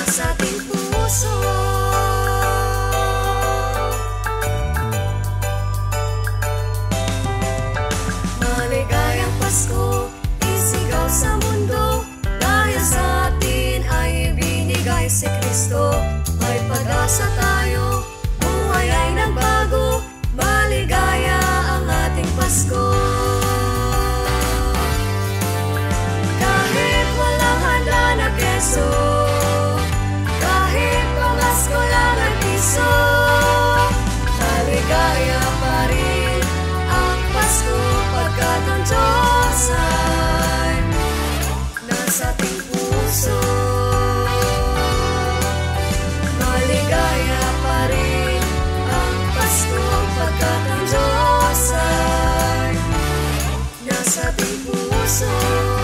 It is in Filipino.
nasa ating puso. Maligayang Pasko, isigaw sa mundo, dahil sa atin ay ibinigay si Kristo. May pag-asa tayo, buhay ay nagbago, maligaya ang ating Pasko. Kahit walang handa na keso, kahit pamasko lang ang piso, maligaya pa rin ang Pasko, pagkat ang Diyos ay nasa ating puso. Maligaya pa rin ang Pasko, pagkat ang Diyos ay nasa ating puso.